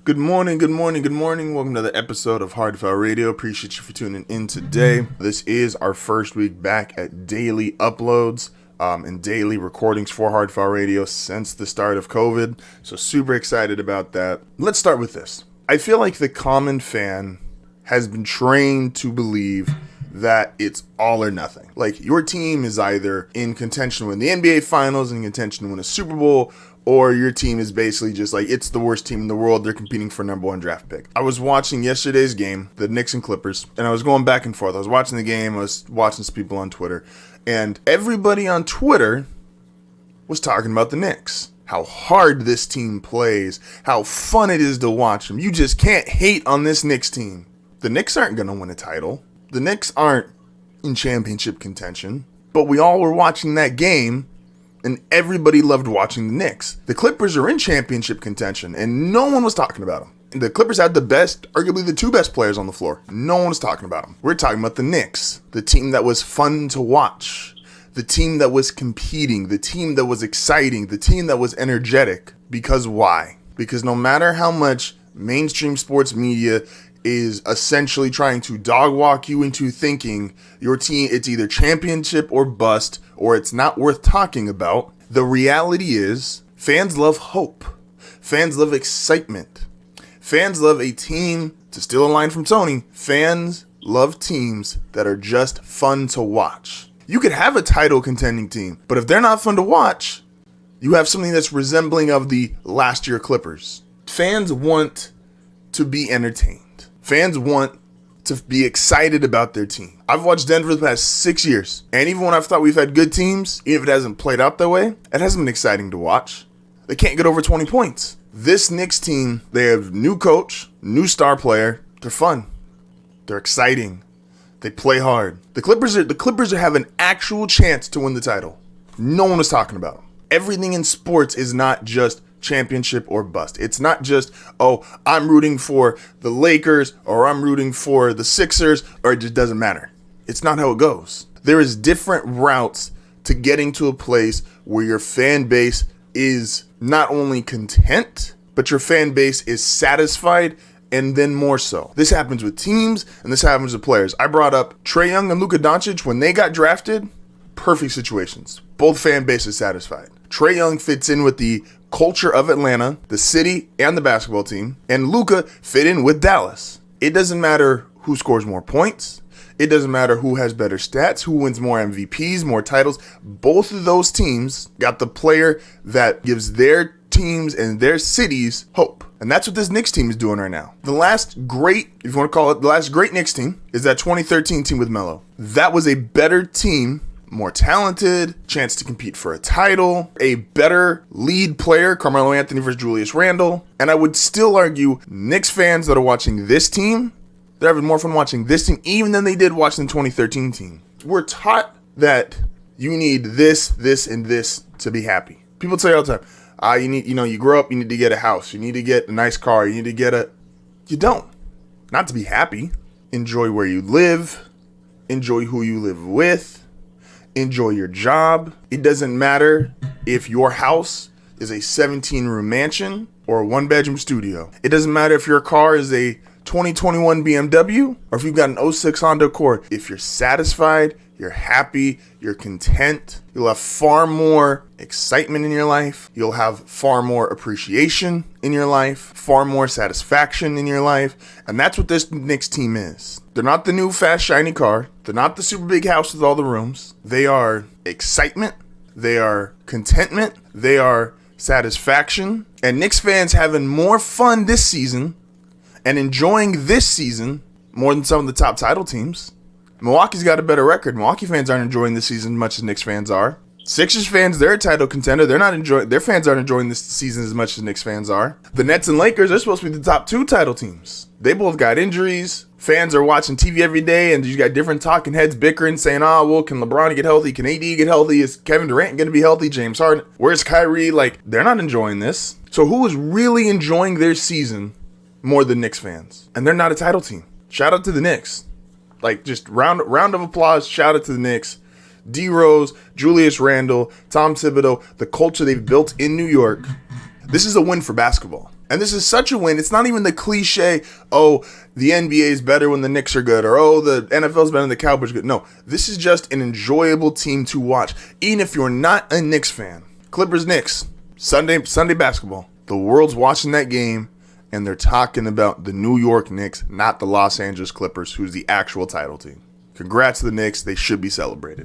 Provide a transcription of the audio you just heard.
Good morning, good morning, good morning. Welcome to the episode of Hard Foul Radio. Appreciate you for tuning in today. This is our first week back at daily uploads and daily recordings for Hard Foul Radio since the start of COVID. So super excited about that. Let's start with this. I feel like the common fan has been trained to believe that it's all or nothing. Like your team is either in contention to win the NBA Finals, in contention to win a Super Bowl, or your team is basically just like, it's the worst team in the world. They're competing for number one draft pick. I was watching yesterday's game, the Knicks and Clippers, and I was going back and forth. I was watching the game. I was watching some people on Twitter, and everybody on Twitter was talking about the Knicks. How hard this team plays, how fun it is to watch them. You just can't hate on this Knicks team. The Knicks aren't going to win a title. The Knicks aren't in championship contention, but we all were watching that game, and everybody loved watching the Knicks. The Clippers are in championship contention, and no one was talking about them. The Clippers had the best, arguably the two best players on the floor. No one was talking about them. We're talking about the Knicks, the team that was fun to watch, the team that was competing, the team that was exciting, the team that was energetic. Because why? Because no matter how much mainstream sports media is essentially trying to dog walk you into thinking your team, it's either championship or bust, or it's not worth talking about, the reality is fans love hope. Fans love excitement. Fans love a team, to steal a line from Tony, fans love teams that are just fun to watch. You could have a title contending team, but if they're not fun to watch, you have something that's resembling of the last year Clippers. Fans want to be entertained. Fans want to be excited about their team. I've watched Denver the past 6 years, and even when I've thought we've had good teams, even if it hasn't played out that way, it hasn't been exciting to watch. They can't get over 20 points. This Knicks team, they have new coach, new star player. They're fun. They're exciting. They play hard. The Clippers have an actual chance to win the title. No one was talking about them. Everything in sports is not just championship or bust. It's not just, oh, I'm rooting for the Lakers or I'm rooting for the Sixers, or it just doesn't matter. It's not how it goes. There is different routes to getting to a place where your fan base is not only content, but your fan base is satisfied, and then more so. This happens with teams and this happens with players. I brought up Trae Young and Luka Doncic when they got drafted. Perfect situations. Both fan bases satisfied. Trae Young fits in with the culture of Atlanta, the city, and the basketball team, and Luka fit in with Dallas. It doesn't matter who scores more points. It doesn't matter who has better stats, who wins more MVPs, more titles. Both of those teams got the player that gives their teams and their cities hope. And that's what this Knicks team is doing right now. The last great, if you want to call it, the last great Knicks team is that 2013 team with Melo. That was a better team, more talented, chance to compete for a title, a better lead player, Carmelo Anthony versus Julius Randle. And I would still argue Knicks fans that are watching this team, they're having more fun watching this team even than they did watching the 2013 team. We're taught that you need this, and this to be happy. People say all the time, you grow up, you need to get a house, you need to get a nice car, you don't. Not to be happy. Enjoy where you live, enjoy who you live with, enjoy your job. It doesn't matter if your house is a 17-room mansion or a one-bedroom studio. It doesn't matter if your car is a 2021 BMW or if you've got an '06 Honda Accord. If you're satisfied, you're happy, you're content, you'll have far more excitement in your life. You'll have far more appreciation in your life, far more satisfaction in your life. And that's what this Knicks team is. They're not the new fast, shiny car. They're not the super big house with all the rooms. They are excitement. They are contentment. They are satisfaction. And Knicks fans having more fun this season and enjoying this season more than some of the top title teams. Milwaukee's got a better record. Milwaukee fans aren't enjoying this season as much as Knicks fans are. Sixers fans, they're a title contender. Their fans aren't enjoying this season as much as Knicks fans are. The Nets and Lakers are supposed to be the top two title teams. They both got injuries. Fans are watching TV every day, and you got different talking heads bickering, saying, can LeBron get healthy? Can AD get healthy? Is Kevin Durant going to be healthy? James Harden? Where's Kyrie? They're not enjoying this. So who is really enjoying their season more than Knicks fans? And they're not a title team. Shout out to the Knicks. Just round of applause. Shout out to the Knicks. D Rose, Julius Randle, Tom Thibodeau, the culture they've built in New York. This is a win for basketball. And this is such a win. It's not even the cliche, oh, the NBA is better when the Knicks are good, or oh, the NFL is better when the Cowboys are good. No, this is just an enjoyable team to watch. Even if you're not a Knicks fan. Clippers, Knicks, Sunday basketball. The world's watching that game, and they're talking about the New York Knicks, not the Los Angeles Clippers, who's the actual title team. Congrats to the Knicks. They should be celebrated.